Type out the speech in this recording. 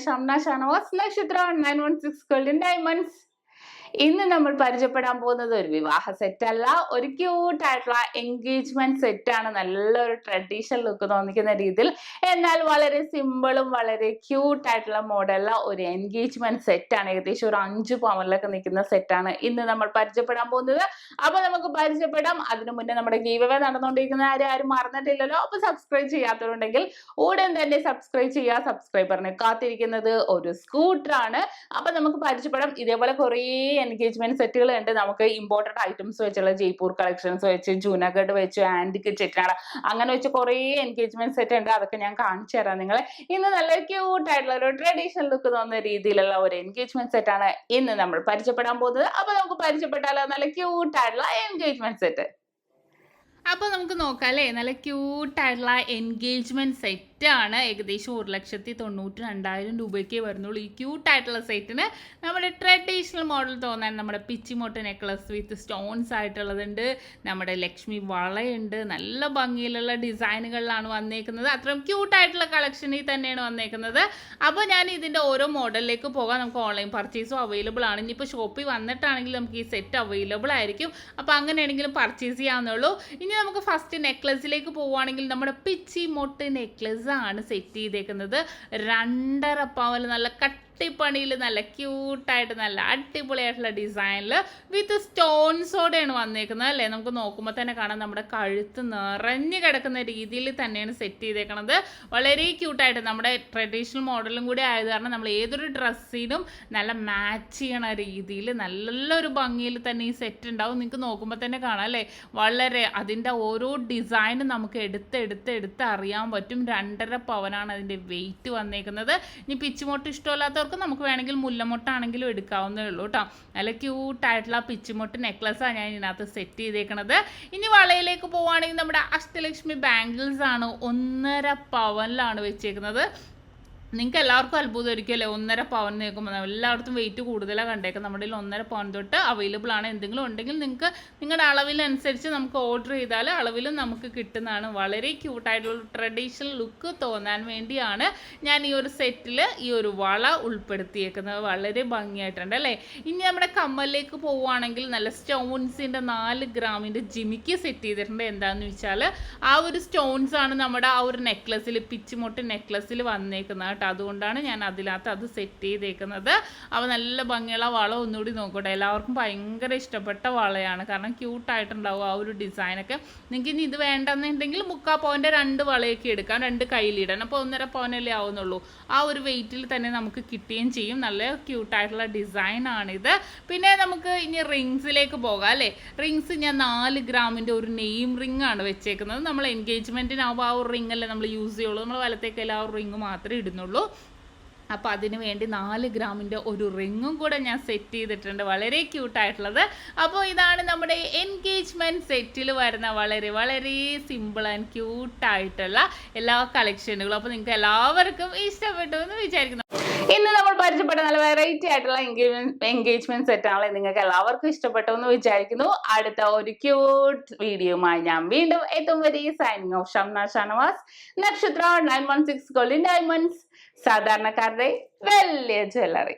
SHAMNA Nkshathra 916 Golden Diamonds. ഇന്ന് നമ്മൾ പരിചയപ്പെടാൻ പോകുന്നത് ഒരു വിവാഹ സെറ്റ് അല്ല, ഒരു ക്യൂട്ട് ആയിട്ടുള്ള എൻഗേജ്മെന്റ് സെറ്റ് ആണ്. നല്ലൊരു ട്രഡീഷണൽ ലുക്ക് തോന്നിക്കുന്ന രീതിയിൽ, എന്നാൽ വളരെ സിമ്പിളും വളരെ ക്യൂട്ട് ആയിട്ടുള്ള മോഡലുള്ള ഒരു എൻഗേജ്മെന്റ് സെറ്റ് ആണ്. ഏകദേശം ഒരു 5 പവനിലൊക്കെ നിൽക്കുന്ന സെറ്റാണ് ഇന്ന് നമ്മൾ പരിചയപ്പെടാൻ പോകുന്നത്. അപ്പൊ നമുക്ക് പരിചയപ്പെടാം. അതിനു മുന്നേ നമ്മുടെ ഗീവവേ നടന്നുകൊണ്ടിരിക്കുന്ന ആരും മറന്നിട്ടില്ലല്ലോ. അപ്പൊ സബ്സ്ക്രൈബ് ചെയ്യാത്തവരുണ്ടെങ്കിൽ ഉടൻ തന്നെ സബ്സ്ക്രൈബ് ചെയ്യുക. സബ്സ്ക്രൈബറിനെ കാത്തിരിക്കുന്നത് ഒരു സ്കൂട്ടർ ആണ്. അപ്പൊ നമുക്ക് പരിചയപ്പെടാം. ഇതേപോലെ കുറേ എൻഗേജ്മെന്റ് സെറ്റുകൾ ഉണ്ട്. നമുക്ക് ഇമ്പോർട്ടന്റ് ഐറ്റംസ് വെച്ചുള്ള ജയ്പൂർ കളക്ഷൻസ് വെച്ച്, ജൂനാഗഡ് വെച്ച്, ആന്റിക് ചെട്ടിനാട് അങ്ങനെ വെച്ച് കുറേ എൻഗേജ്മെന്റ് സെറ്റ് ഉണ്ട്. അതൊക്കെ ഞാൻ കാണിച്ചു തരാം നിങ്ങളെ. ഇന്ന് നല്ല ക്യൂട്ട് ആയിട്ടുള്ള ഒരു ട്രഡീഷണൽ ലുക്ക് തോന്നുന്ന രീതിയിലുള്ള ഒരു എൻഗേജ്മെന്റ് സെറ്റ് ആണ് ഇന്ന് നമ്മൾ പരിചയപ്പെടാൻ പോകുന്നത്. അപ്പൊ നമുക്ക് പരിചയപ്പെട്ടാലോ നല്ല ക്യൂട്ട് ആയിട്ടുള്ള എൻഗേജ്മെന്റ് സെറ്റ്. അപ്പോൾ നമുക്ക് നോക്കാം അല്ലേ. നല്ല ക്യൂട്ടായിട്ടുള്ള എൻഗേജ്മെൻറ്റ് സെറ്റാണ്. ഏകദേശം 1,92,000 രൂപയ്ക്കേ വരുന്നുള്ളൂ. ഈ ക്യൂട്ടായിട്ടുള്ള സെറ്റിന് നമ്മുടെ ട്രഡീഷണൽ മോഡൽ തോന്നാൻ നമ്മുടെ പിച്ചിമോട്ട് നെക്ലസ് വിത്ത് സ്റ്റോൺസ് ആയിട്ടുള്ളതുണ്ട്. നമ്മുടെ ലക്ഷ്മി വളയുണ്ട്. നല്ല ഭംഗിയിലുള്ള ഡിസൈനുകളിലാണ് വന്നേക്കുന്നത്. അത്രയും ക്യൂട്ടായിട്ടുള്ള കളക്ഷനിൽ തന്നെയാണ് വന്നേക്കുന്നത്. അപ്പോൾ ഞാൻ ഇതിൻ്റെ ഓരോ മോഡലിലേക്ക് പോകാം. നമുക്ക് ഓൺലൈൻ പർച്ചേസും അവൈലബിൾ ആണ്. ഇനിയിപ്പോൾ ഷോപ്പിൽ വന്നിട്ടാണെങ്കിൽ നമുക്ക് ഈ സെറ്റ് അവൈലബിൾ ആയിരിക്കും. അപ്പോൾ അങ്ങനെയാണെങ്കിലും പർച്ചേസ് ചെയ്യാവുന്നുള്ളൂ. ഇനി നമുക്ക് ഫസ്റ്റ് നെക്ലസിലേക്ക് പോവുകയാണെങ്കിൽ നമ്മുടെ പിച്ചിമോട്ട് നെക്ലസ് ആണ് സെറ്റ് ചെയ്തേക്കുന്നത്. 2.5 പവൻ നല്ല പണിയിൽ നല്ല ക്യൂട്ടായിട്ട് നല്ല അടിപൊളിയായിട്ടുള്ള ഡിസൈനിൽ വിത്ത് സ്റ്റോൺസോടെയാണ് വന്നേക്കുന്നത് അല്ലേ. നമുക്ക് നോക്കുമ്പോൾ തന്നെ കാണാം നമ്മുടെ കഴുത്ത് നിറഞ്ഞു കിടക്കുന്ന രീതിയിൽ തന്നെയാണ് സെറ്റ് ചെയ്തേക്കുന്നത്. വളരെ ക്യൂട്ടായിട്ട് നമ്മുടെ ട്രഡീഷണൽ മോഡലും കൂടി ആയത് കാരണം നമ്മൾ ഏതൊരു ഡ്രസ്സിനും നല്ല മാച്ച് ചെയ്യണ രീതിയിൽ നല്ലൊരു ഭംഗിയിൽ തന്നെ ഈ സെറ്റ് ഉണ്ടാവും. നിങ്ങൾക്ക് നോക്കുമ്പോൾ തന്നെ കാണാം അല്ലേ. വളരെ അതിൻ്റെ ഓരോ ഡിസൈനും നമുക്ക് എടുത്ത് അറിയാൻ പറ്റും. 2.5 പവനാണ് അതിൻ്റെ വെയിറ്റ് വന്നേക്കുന്നത്. ഇനി പിച്ചുമൊട്ട് ഇഷ്ടമല്ലാത്തവർക്ക് നമുക്ക് വേണമെങ്കിൽ മുല്ലമൊട്ടാണെങ്കിലും എടുക്കാവുന്നേ ഉള്ളൂ കേട്ടോ. നല്ല ക്യൂട്ടായിട്ടുള്ള പിച്ചുമൊട്ട് നെക്ലസാണ് ഞാൻ ഇതിനകത്ത് സെറ്റ് ചെയ്തേക്കണത്. ഇനി വളയിലേക്ക് പോവുകയാണെങ്കിൽ നമ്മുടെ അഷ്ടലക്ഷ്മി ബാംഗിൾസ് ആണ് 1.5 പവനിലാണ് വെച്ചേക്കുന്നത്. നിങ്ങൾക്ക് എല്ലാവർക്കും അത്ഭുതമായിരിക്കുമല്ലേ 1.5 പവൻ നിൽക്കുമ്പോൾ. എല്ലായിടത്തും വെയിറ്റ് കൂടുതലാണ് കണ്ടേക്കുന്നത്. നമ്മുടെ കയ്യിൽ 1.5 പവൻ തൊട്ട് അവൈലബിൾ ആണ്. എന്തെങ്കിലും ഉണ്ടെങ്കിൽ നിങ്ങൾക്ക് നിങ്ങളുടെ അളവിനനുസരിച്ച് നമുക്ക് ഓർഡർ ചെയ്താൽ അളവിലും നമുക്ക് കിട്ടുന്നതാണ്. വളരെ ക്യൂട്ടായിട്ടുള്ള ട്രഡീഷണൽ ലുക്ക് തോന്നാൻ വേണ്ടിയാണ് ഞാൻ ഈ ഒരു സെറ്റിൽ ഈ ഒരു വള ഉൾപ്പെടുത്തിയേക്കുന്നത്. വളരെ ഭംഗിയായിട്ടുണ്ട് അല്ലേ. ഇനി നമ്മുടെ കമ്മലിലേക്ക് പോവുകയാണെങ്കിൽ നല്ല സ്റ്റോൺസിൻ്റെ 4 ഗ്രാമിൻ്റെ ജിമിക്ക് സെറ്റ് ചെയ്തിട്ടുണ്ട്. എന്താണെന്ന് വെച്ചാൽ ആ ഒരു സ്റ്റോൺസ് ആണ് നമ്മുടെ ആ ഒരു നെക്ലസിൽ പിച്ചിമൊട്ട് നെക്ലസിൽ വന്നേക്കുന്നത്. അതുകൊണ്ടാണ് ഞാൻ അതിനകത്ത് അത് സെറ്റ് ചെയ്തേക്കുന്നത്. അപ്പോൾ നല്ല ഭംഗിയുള്ള വള ഒന്നുകൂടി നോക്കട്ടെ. എല്ലാവർക്കും ഭയങ്കര ഇഷ്ടപ്പെട്ട വളയാണ്. കാരണം ക്യൂട്ടായിട്ടുണ്ടാവും ആ ഒരു ഡിസൈനൊക്കെ. നിങ്ങൾക്ക് ഇനി ഇത് വേണ്ടെന്നുണ്ടെങ്കിൽ 3/4 പവൻ്റെ 2 വളയൊക്കെ എടുക്കാം. 2 കയ്യിലിടാൻ. അപ്പോൾ 1.5 പവനല്ലേ ആവുന്നുള്ളൂ. ആ ഒരു വെയിറ്റിൽ തന്നെ നമുക്ക് കിട്ടുകയും ചെയ്യും. നല്ല ക്യൂട്ടായിട്ടുള്ള ഡിസൈനാണിത്. പിന്നെ നമുക്ക് ഇനി റിങ്സിലേക്ക് പോകാം അല്ലേ. റിങ്സ് ഞാൻ 4 ഗ്രാമിൻ്റെ ഒരു നെയിം റിങ് ആണ് വെച്ചേക്കുന്നത്. നമ്മൾ എൻഗേജ്മെൻറ്റിനാവുമ്പോൾ ആ ഒരു റിങ് അല്ലേ നമ്മൾ യൂസ് ചെയ്യുള്ളൂ. നമ്മൾ വലത്തേക്കല്ല ആ ഒരു റിങ് മാത്രമേ ഇടുന്നുള്ളൂ. അപ്പോൾ അതിന് വേണ്ടി 4 ഗ്രാമിൻ്റെ ഒരു റിങ്ങും കൂടെ ഞാൻ സെറ്റ് ചെയ്തിട്ടുണ്ട്. വളരെ ക്യൂട്ടായിട്ടുള്ളത്. അപ്പോൾ ഇതാണ് നമ്മുടെ എൻഗേജ്മെൻറ്റ് സെറ്റിൽ വരുന്ന വളരെ വളരെ സിമ്പിൾ ആൻഡ് ക്യൂട്ടായിട്ടുള്ള എല്ലാ കളക്ഷനുകളും. അപ്പോൾ നിങ്ങൾക്ക് എല്ലാവർക്കും ഇഷ്ടപ്പെട്ടു എന്ന് വിചാരിക്കുന്നു. ഇന്ന് നമ്മൾ പരിചയപ്പെട്ട നല്ല വെറൈറ്റി ആയിട്ടുള്ള എൻഗേജ്മെന്റ് സെറ്റ് ആണല്ലോ. നിങ്ങൾക്ക് എല്ലാവർക്കും ഇഷ്ടപ്പെട്ടു എന്ന് വിചാരിക്കുന്നു. അടുത്ത ഒരു ക്യൂട്ട് വീഡിയോയുമായി ഞാൻ വീണ്ടും എത്തും വരെ സൈനിങ് ഓഫ് ഷംന ഷാനവാസ്. നക്ഷത്ര 916 ഗോൾഡൻ ഡയമണ്ട്സ്, സാധാരണക്കാരുടെ വലിയ ജ്വല്ലറി.